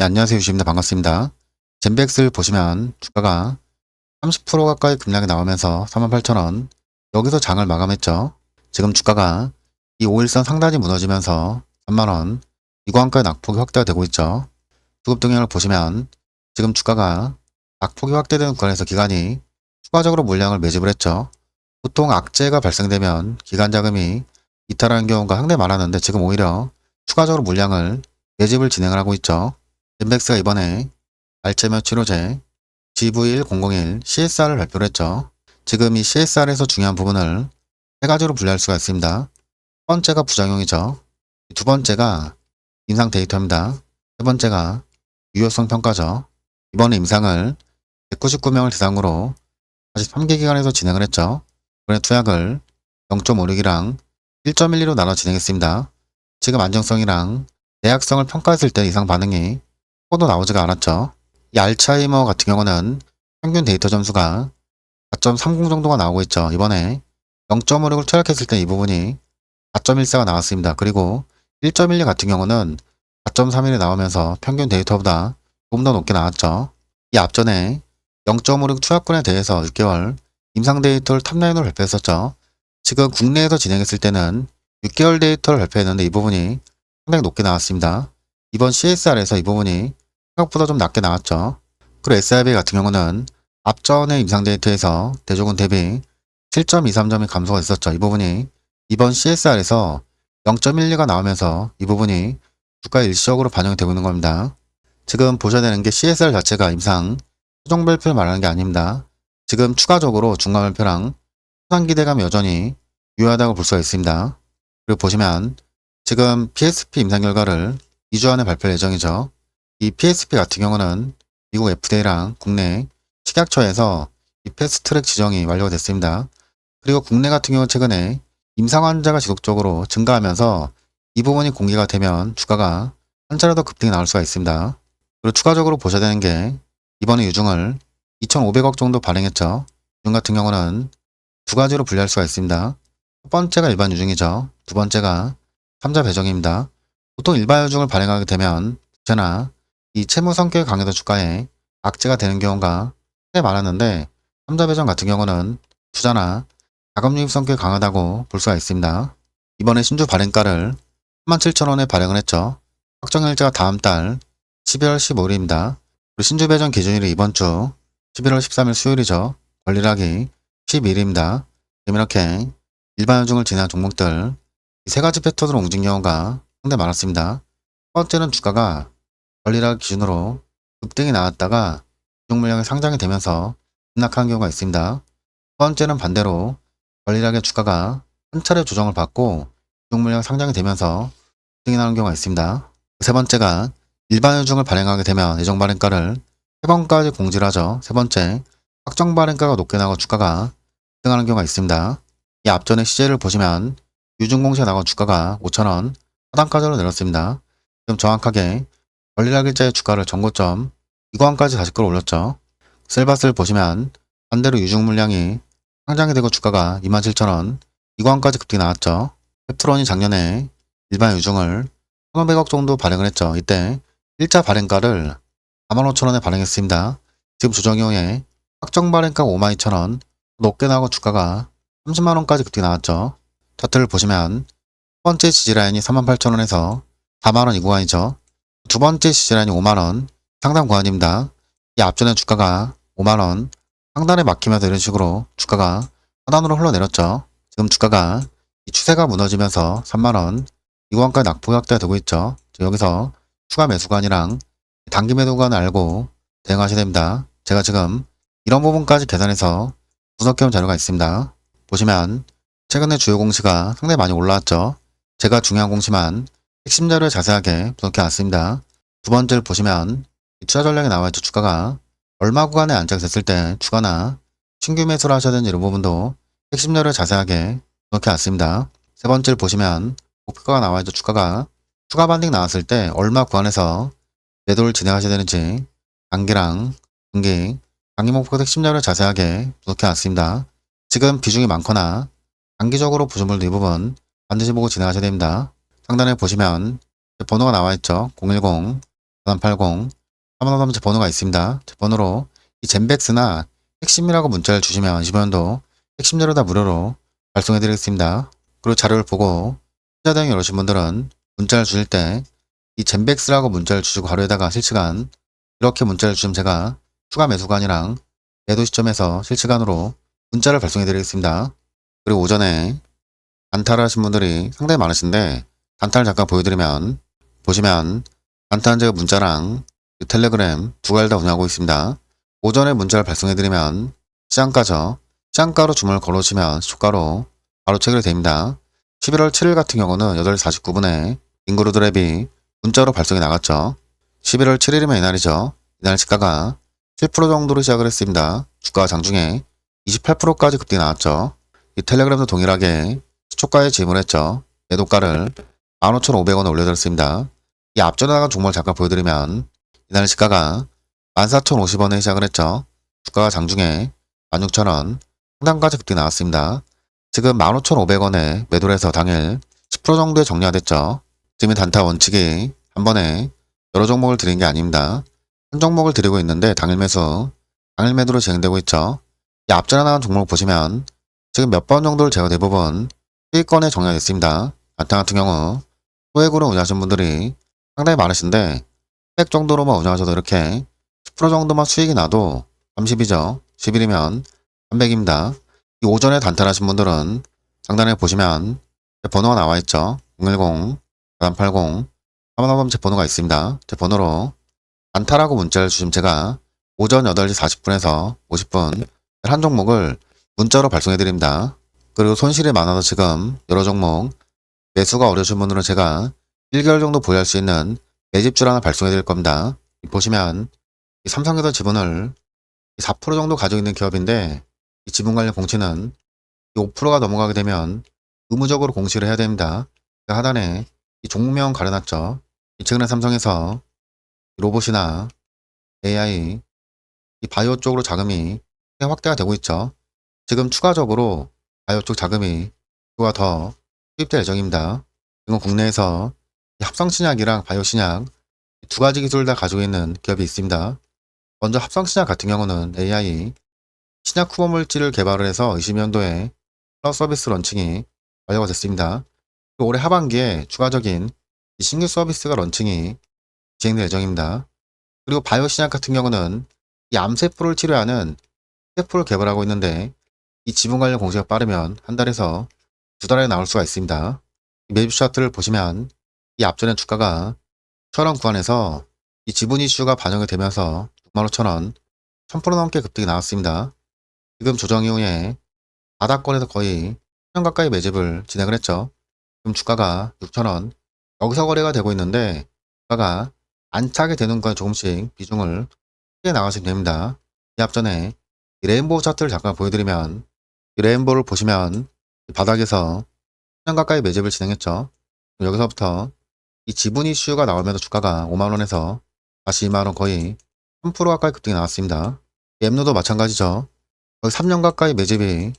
네, 안녕하세요. 유시입니다. 반갑습니다. 젠백스를 보시면 주가가 30% 가까이 급락이 나오면서 48,000원 여기서 장을 마감했죠. 지금 주가가 이 5일선 상단이 무너지면서 3만원 이구간까지 낙폭이 확대가 되고 있죠. 수급 동향을 보시면 지금 주가가 낙폭이 확대되는 구간에서 기관이 추가적으로 물량을 매집을 했죠. 보통 악재가 발생되면 기관 자금이 이탈하는 경우가 상당히 많았는데 지금 오히려 추가적으로 물량을 매집을 진행을 하고 있죠. 젠백스가 이번에 알츠하이머 치료제 GV1001 CSR을 발표를 했죠. 지금 이 CSR에서 중요한 부분을 세 가지로 분류할 수가 있습니다. 첫 번째가 부작용이죠. 두 번째가 임상 데이터입니다. 세 번째가 유효성 평가죠. 이번에 임상을 199명을 대상으로 43개 기관에서 진행을 했죠. 이번에 투약을 0.56이랑 1.12로 나눠 진행했습니다. 지금 안정성이랑 내약성을 평가했을 때 이상 반응이 도 나오지가 않았죠. 이 알츠하이머 같은 경우는 평균 데이터 점수가 4.30 정도가 나오고 있죠. 이번에 0.56을 투약했을 때 이 부분이 4.14가 나왔습니다. 그리고 1.12 같은 경우는 4.31이 나오면서 평균 데이터보다 조금 더 높게 나왔죠. 이 앞전에 0.56 투약권에 대해서 6개월 임상 데이터를 탑라인으로 발표했었죠. 지금 국내에서 진행했을 때는 6개월 데이터를 발표했는데 이 부분이 상당히 높게 나왔습니다. 이번 CSR에서 이 부분이 생각보다 좀 낮게 나왔죠. 그리고 SIB 같은 경우는 앞전의 임상 데이터에서 대조군 대비 7.23점이 감소가 있었죠. 이 부분이 이번 CSR에서 0.12가 나오면서 이 부분이 주가에 일시적으로 반영이 되고 있는 겁니다. 지금 보셔야 되는 게 CSR 자체가 임상 최종 발표를 말하는 게 아닙니다. 지금 추가적으로 중간 발표랑 수상 기대감이 여전히 유효하다고 볼 수가 있습니다. 그리고 보시면 지금 PSP 임상 결과를 2주 안에 발표할 예정이죠. 이 PSP 같은 경우는 미국 FDA랑 국내 식약처에서 이 패스트트랙 지정이 완료가 됐습니다. 그리고 국내 같은 경우 최근에 임상 환자가 지속적으로 증가하면서 이 부분이 공개가 되면 주가가 한 차례 더 급등이 나올 수가 있습니다. 그리고 추가적으로 보셔야 되는 게 이번에 유중을 2,500억 정도 발행했죠. 유중 같은 경우는 두 가지로 분류할 수가 있습니다. 첫 번째가 일반 유중이죠. 두 번째가 삼자 배정입니다. 보통 일반 유중을 발행하게 되면 부채나 이 채무 성격의 강해도 주가에 악재가 되는 경우가 꽤 많았는데 삼자 배정 같은 경우는 투자나 자금 유입 성격이 강하다고 볼 수가 있습니다. 이번에 신주 발행가를 37,000원에 발행을 했죠. 확정일자가 다음 달 12월 15일입니다. 그리고 신주 배정 기준일이 이번 주 11월 13일 수요일이죠. 권리락이 12일입니다. 지금 이렇게 일반 유중을 지난 종목들 이 세 가지 패턴으로 움직인 경우가 상당히 많았습니다. 첫 번째는 주가가 권리락 기준으로 급등이 나왔다가 유중 물량이 상장이 되면서 급락한 경우가 있습니다. 두 번째는 반대로 권리락의 주가가 한 차례 조정을 받고 유중 물량이 상장이 되면서 급등이 나는 경우가 있습니다. 세 번째가 일반 유중을 발행하게 되면 예정 발행가를 3번까지 공지를 하죠. 세 번째, 확정 발행가가 높게 나고 주가가 급등하는 경우가 있습니다. 이 앞전의 시제를 보시면 유중 공시에 나온 주가가 5,000원 하단까지로 내렸습니다. 지금 정확하게 권리락 일자의 주가를 전고점 이구간까지 다시 끌어올렸죠. 셀바스를 보시면 반대로 유중 물량이 상장이 되고 주가가 27,000원 이구간까지 급등이 나왔죠. 펩트론이 작년에 일반 유중을 1,500억 정도 발행을 했죠. 이때 1차 발행가를 45,000원에 발행했습니다. 지금 조정 이후에 확정 발행가가 52,000원 높게 나오고 주가가 30만원까지 급등이 나왔죠. 차트를 보시면 첫 번째 지지라인이 38,000원에서 4만원 이 구간이죠. 두 번째 지지라인이 5만원 상단 구간입니다. 이 앞전에 주가가 5만원 상단에 막히면서 이런 식으로 주가가 하단으로 흘러내렸죠. 지금 주가가 이 추세가 무너지면서 3만원 이 구간까지 낙폭이 확대가 되고 있죠. 여기서 추가 매수관이랑 단기 매도관을 알고 대응하셔야 됩니다. 제가 지금 이런 부분까지 계산해서 분석해온 자료가 있습니다. 보시면 최근에 주요 공시가 상당히 많이 올라왔죠. 제가 중요한 공시만 핵심 자료를 자세하게 분석해왔습니다. 두 번째를 보시면 투자 전략에 나와있죠. 주가가 얼마 구간에 안착이 됐을 때 추가나 신규 매수를 하셔야 되는 이런 부분도 핵심 자료를 자세하게 분석해왔습니다. 세 번째를 보시면 목표가가 나와있죠. 주가가 추가 반등 나왔을 때 얼마 구간에서 매도를 진행하셔야 되는지 단기랑 중기, 장기 목표 핵심 자료를 자세하게 분석해왔습니다. 지금 비중이 많거나 단기적으로 보존물도 이 부분 반드시 보고 진행하셔야 됩니다. 상단에 보시면 번호가 나와있죠. 010 4380 3번호 제 번호가 있습니다. 제 번호로 이 젠백스나 핵심이라고 문자를 주시면 25년도 핵심 자료 다 무료로 발송해 드리겠습니다. 그리고 자료를 보고 투자 대응이 어려우신 분들은 문자를 주실 때 이 젠백스라고 문자를 주시고 가로에다가 실시간 이렇게 문자를 주시면 제가 추가 매수관이랑 매도 시점에서 실시간으로 문자를 발송해 드리겠습니다. 그리고 오전에 단타를 하신 분들이 상당히 많으신데 단타를 잠깐 보여드리면 보시면 단타는 제가 문자랑 텔레그램 두 가지를 다 운영하고 있습니다. 오전에 문자를 발송해드리면 시장가죠. 시장가로 주문을 걸어오시면 시초가로 바로 체결이 됩니다. 11월 7일 같은 경우는 8시 49분에 인그루드랩이 문자로 발송이 나갔죠. 11월 7일이면 이날이죠. 이날 시가가 7% 정도로 시작을 했습니다. 주가가 장중에 28%까지 급등이 나왔죠. 이 텔레그램도 동일하게 시초가에 지불했죠. 매도가를 15,500원에 올려드렸습니다. 이 앞전에 나간 종목을 잠깐 보여드리면 이날 시가가 14,050원에 시작을 했죠. 주가가 장중에 16,000원 상단까지 급등이 나왔습니다. 지금 15,500원에 매도를 해서 당일 10% 정도의 정리가 됐죠. 지금 이 단타 원칙이 한 번에 여러 종목을 드리는 게 아닙니다. 한 종목을 드리고 있는데 당일 매수, 당일 매도로 진행되고 있죠. 이 앞전에 나간 종목 보시면 지금 몇 번 정도를 제가 대부분 수익권에 정리가 됐습니다. 단타 같은 경우 소액으로 운영하시는 분들이 상당히 많으신데 100 정도로만 운영하셔도 이렇게 10% 정도만 수익이 나도 30이죠. 10일이면 300입니다. 이 오전에 단타를 하신 분들은 상단에 보시면 제 번호가 나와 있죠. 010 4380 3번호 제 번호가 있습니다. 제 번호로 단타라고 문자를 주시면 제가 오전 8시 40분에서 50분 한 종목을 문자로 발송해 드립니다. 그리고 손실이 많아서 지금 여러 종목 매수가 어려우신 분들은 제가 1개월 정도 보유할 수 있는 매집줄 하나 발송해 드릴 겁니다. 보시면 이 삼성에서 지분을 4% 정도 가지고 있는 기업인데 이 지분 관련 공시는 5%가 넘어가게 되면 의무적으로 공시를 해야 됩니다. 하단에 이 종목명 가려놨죠. 최근에 삼성에서 로봇이나 AI, 이 바이오 쪽으로 자금이 확대가 되고 있죠. 지금 추가적으로 바이오 쪽 자금이 더 투입될 예정입니다. 이건 국내에서 합성신약이랑 바이오신약 두 가지 기술을 다 가지고 있는 기업이 있습니다. 먼저 합성신약 같은 경우는 AI, 신약 후보 물질을 개발을 해서 20년도에 클라우드 서비스 런칭이 완료가 됐습니다. 올해 하반기에 추가적인 신규 서비스가 런칭이 진행될 예정입니다. 그리고 바이오신약 같은 경우는 이 암세포를 치료하는 세포를 개발하고 있는데 이 지분 관련 공시가 빠르면 한 달에서 두 달에 나올 수가 있습니다. 매집 차트를 보시면 이 앞전에 주가가 1,000원 구간에서 이 지분 이슈가 반영이 되면서 65,000원 1000% 넘게 급등이 나왔습니다. 지금 조정 이후에 바닥권에서 거의 1,000원 가까이 매집을 진행을 했죠. 지금 주가가 6,000원 여기서 거래가 되고 있는데 주가가 안 차게 되는 거에 조금씩 비중을 크게 나가시면 됩니다. 이 앞전에 이 레인보우 차트를 잠깐 보여드리면 이 레인보우를 보시면 이 바닥에서 1,000원 가까이 매집을 진행했죠. 여기서부터 이 지분 이슈가 나오면서 주가가 5만원에서 다시 2만원 거의 3% 가까이 급등이 나왔습니다. 앱노도 마찬가지죠. 거의 3년 가까이 매집이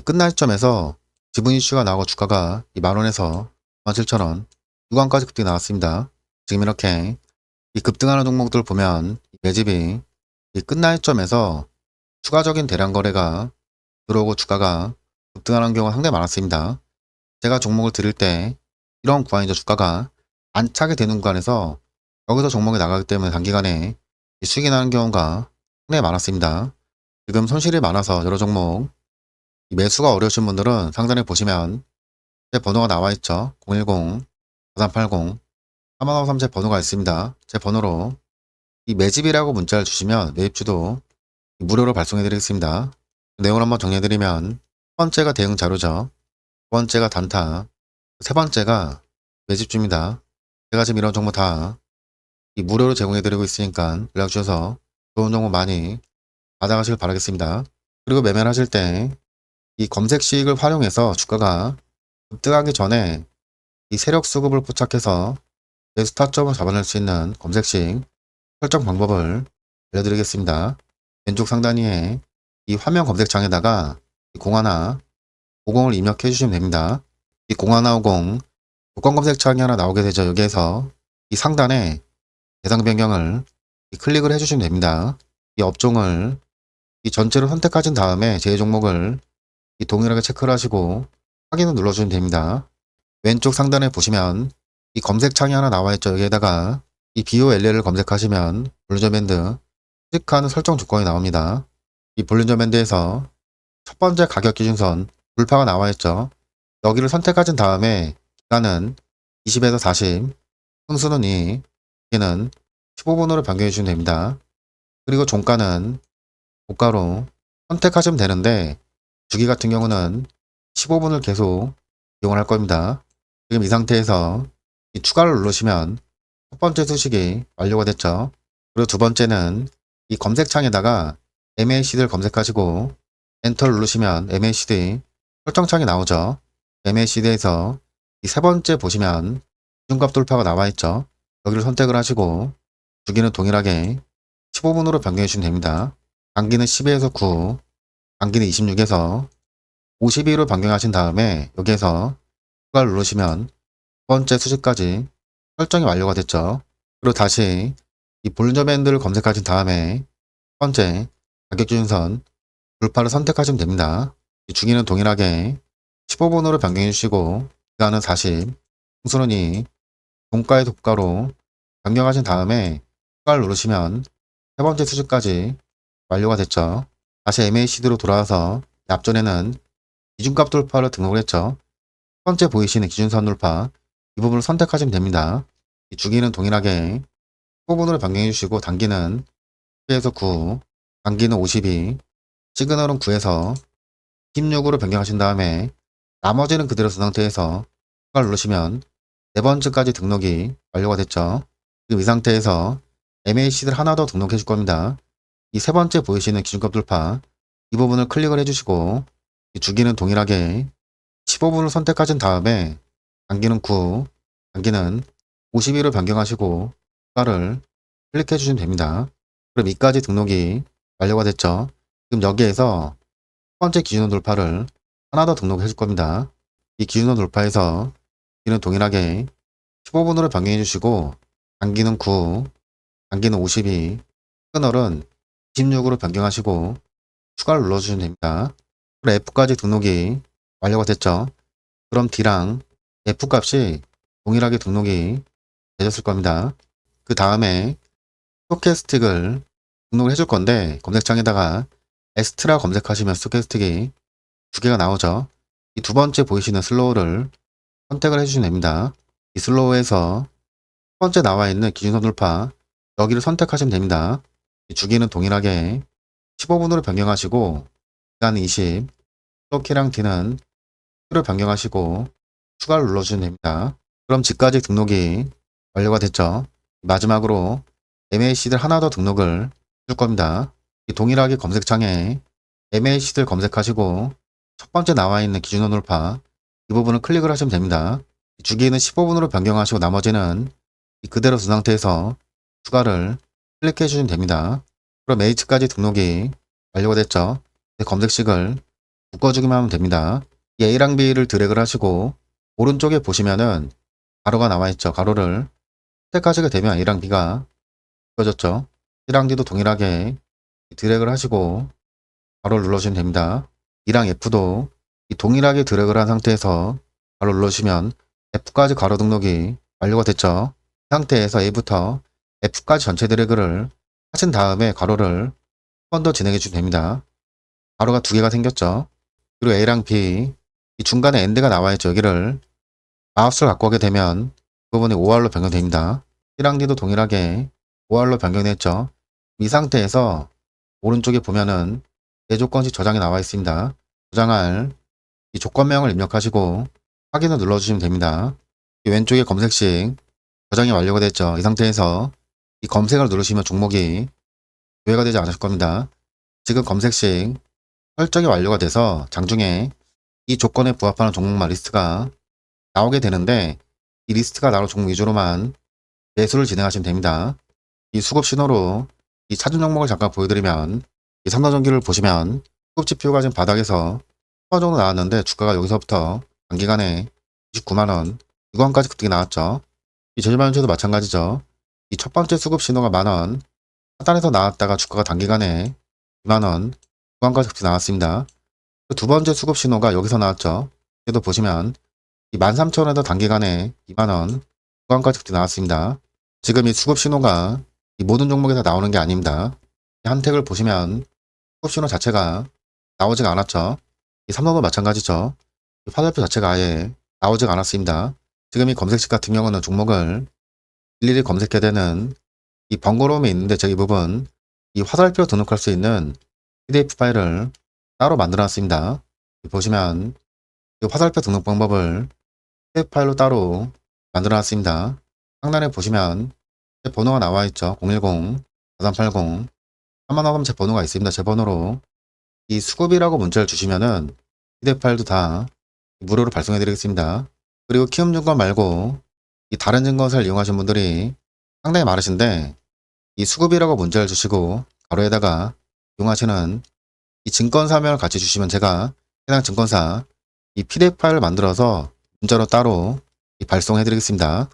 끝날 시점에서 지분 이슈가 나오고 주가가 2만원에서 17,000원 유관까지 급등이 나왔습니다. 지금 이렇게 이 급등하는 종목들 보면 매집이 끝날 시점에서 추가적인 대량 거래가 들어오고 주가가 급등하는 경우가 상당히 많았습니다. 제가 종목을 드릴 때 이런 구간이죠. 주가가 안 차게 되는 구간에서 여기서 종목이 나가기 때문에 단기간에 수익이 나는 경우가 상당히 많았습니다. 지금 손실이 많아서 여러 종목 매수가 어려우신 분들은 상단에 보시면 제 번호가 나와 있죠. 010 4380 3553 제 번호가 있습니다. 제 번호로 이 매집이라고 문자를 주시면 매입주도 무료로 발송해 드리겠습니다. 내용을 한번 정리해 드리면 첫 번째가 대응 자료죠. 두 번째가 단타, 세 번째가 매집주입니다. 제가 지금 이런 정보 다 이 무료로 제공해 드리고 있으니까 연락 주셔서 좋은 정보 많이 받아가시길 바라겠습니다. 그리고 매매를 하실 때 이 검색식을 활용해서 주가가 급등하기 전에 이 세력 수급을 포착해서 매수 타점을 잡아낼 수 있는 검색식 설정 방법을 알려드리겠습니다. 왼쪽 상단위에 이 화면 검색창에다가 01, 50을 입력해 주시면 됩니다. 이 01, 50 조건 검색창이 하나 나오게 되죠. 여기에서 이 상단에 대상 변경을 클릭을 해주시면 됩니다. 이 업종을 전체를 선택하신 다음에 제 종목을 동일하게 체크를 하시고 확인을 눌러주시면 됩니다. 왼쪽 상단에 보시면 이 검색창이 하나 나와 있죠. 여기에다가 이 BOLL을 검색하시면 볼린저 밴드 수익하는 설정 조건이 나옵니다. 이 볼린저 밴드에서 첫 번째 가격 기준선 돌파가 나와 있죠. 여기를 선택하신 다음에 기간은 20에서 40, 흥수는 2, 여기는 15분으로 변경해 주시면 됩니다. 그리고 종가는 고가로 선택하시면 되는데 주기 같은 경우는 15분을 계속 이용을 할 겁니다. 지금 이 상태에서 이 추가를 누르시면 첫 번째 수식이 완료가 됐죠. 그리고 두 번째는 이 검색창에다가 MACD를 검색하시고 엔터를 누르시면 MACD 설정창이 나오죠. MACD에서 이 세 번째 보시면 기준값 돌파가 나와 있죠. 여기를 선택을 하시고 주기는 동일하게 15분으로 변경해 주시면 됩니다. 단기는 12에서 9, 단기는 26에서 52로 변경하신 다음에 여기에서 추가를 누르시면 두 번째 수식까지 설정이 완료가 됐죠. 그리고 다시 이 볼린저 밴드를 검색하신 다음에 첫 번째 가격 기준선 돌파를 선택하시면 됩니다. 이 주기는 동일하게 15분으로 변경해 주시고 기간은 40, 흥수는 2, 종가의 독가로 변경하신 다음에 추가를 누르시면 세 번째 수준까지 완료가 됐죠. 다시 MACD로 돌아와서 앞전에는 기준값 돌파를 등록을 했죠. 첫 번째 보이시는 기준선 돌파 이 부분을 선택하시면 됩니다. 이 주기는 동일하게 15분으로 변경해 주시고 단기는 10에서 9, 단기는 52, 시그널은 9에서 16으로 변경하신 다음에 나머지는 그대로 쓴 상태에서 추가를 누르시면 네 번째까지 등록이 완료가 됐죠. 지금 이 상태에서 MACD를 하나 더 등록해 줄 겁니다. 이 세 번째 보이시는 기준값 돌파 이 부분을 클릭을 해주시고 이 주기는 동일하게 15분을 선택하신 다음에 단기는 9, 단기는 52로 변경하시고 추가를 클릭해 주시면 됩니다. 그럼 이까지 등록이 완료가 됐죠. 지금 여기에서 첫 번째 기준선 돌파를 하나 더 등록해 줄 겁니다. 이 기준선 돌파에서 주기는 동일하게 15분으로 변경해 주시고 단기는 9, 단기는 52, 시그널은 26으로 변경하시고 추가를 눌러주시면 됩니다. 그럼 F까지 등록이 완료가 됐죠. 그럼 D랑 F값이 동일하게 등록이 되셨을 겁니다. 그 다음에 스토캐스틱을 등록을 해줄 건데 검색창에다가 에스트라 검색하시면 스토캐스틱이 두 개가 나오죠. 이 두 번째 보이시는 슬로우를 선택을 해주시면 됩니다. 이 슬로우에서 첫 번째 나와 있는 기준선 돌파 여기를 선택하시면 됩니다. 이 주기는 동일하게 15분으로 변경하시고 기간은 20, 스토키랑 D는 Q를 변경하시고 추가를 눌러주시면 됩니다. 그럼 G까지 등록이 완료가 됐죠. 마지막으로 MACD를 하나 더 등록을 해줄 겁니다. 이 동일하게 검색창에 MACD를 검색하시고 첫 번째 나와 있는 기준선 돌파 이 부분을 클릭을 하시면 됩니다. 주기는 15분으로 변경하시고 나머지는 그대로 둔 상태에서 추가를 클릭해 주시면 됩니다. 그럼 H까지 등록이 완료가 됐죠. 검색식을 묶어주기만 하면 됩니다. 이 A랑 B를 드래그를 하시고 오른쪽에 보시면은 가로가 나와 있죠. 가로를 선택하시게 되면 A랑 B가 묶어졌죠. C랑 D도 동일하게 드래그를 하시고 가로를 눌러주시면 됩니다. E랑 F도 동일하게 드래그를 한 상태에서 가로 눌러주시면 F까지 가로 등록이 완료가 됐죠. 이 상태에서 A부터 F까지 전체 드래그를 하신 다음에 가로를 한 번 더 진행해 주시면 됩니다. 가로가 두 개가 생겼죠. 그리고 A랑 B 이 중간에 엔드가 나와 있죠. 여기를 마우스를 갖고 오게 되면 그 부분이 OR로 변경됩니다. C랑 D도 동일하게 OR로 변경됐죠. 이 상태에서 오른쪽에 보면은 네 조건씩 저장이 나와 있습니다. 저장할 이 조건명을 입력하시고 확인을 눌러주시면 됩니다. 이 왼쪽에 검색식 저장이 완료가 됐죠. 이 상태에서 이 검색을 누르시면 종목이 조회가 되지 않으실 겁니다. 지금 검색식 설정이 완료가 돼서 장중에 이 조건에 부합하는 종목만 리스트가 나오게 되는데 이 리스트가 나올 종목 위주로만 매수를 진행하시면 됩니다. 이 수급 신호로 이 찾은 종목을 잠깐 보여드리면 이 삼성전기를 보시면 수급 지표가 지금 바닥에서 10원 정도 나왔는데 주가가 여기서부터 단기간에 29만원, 6원까지 급등이 나왔죠. 이 제주반도체도 마찬가지죠. 이 첫 번째 수급 신호가 만원, 하단에서 나왔다가 주가가 단기간에 2만원, 구간까지 급등 나왔습니다. 두 번째 수급 신호가 여기서 나왔죠. 여기도 보시면 이 13,000원에서 단기간에 2만원, 구간까지 급등 나왔습니다. 지금 이 수급 신호가 이 모든 종목에서 나오는 게 아닙니다. 이 한택을 보시면 수급 신호 자체가 나오지가 않았죠. 이 삼성도 마찬가지죠. 이 화살표 자체가 아예 나오지가 않았습니다. 지금 이 검색식 같은 경우는 종목을 일일이 검색해야 되는 이 번거로움이 있는데 제가 이 부분 이 화살표 등록할 수 있는 PDF 파일을 따로 만들어 놨습니다. 보시면 이 화살표 등록 방법을 PDF 파일로 따로 만들어 놨습니다. 상단에 보시면 제 번호가 나와 있죠. 010-4380 3만원 제 번호가 있습니다. 제 번호로 이 수급이라고 문자를 주시면은 PDF 파일도 다 무료로 발송해 드리겠습니다. 그리고 키움증권 말고 이 다른 증권사를 이용하신 분들이 상당히 많으신데 이 수급이라고 문자를 주시고 가로에다가 이용하시는 이 증권사명을 같이 주시면 제가 해당 증권사 이 PDF 파일을 만들어서 문자로 따로 발송해 드리겠습니다.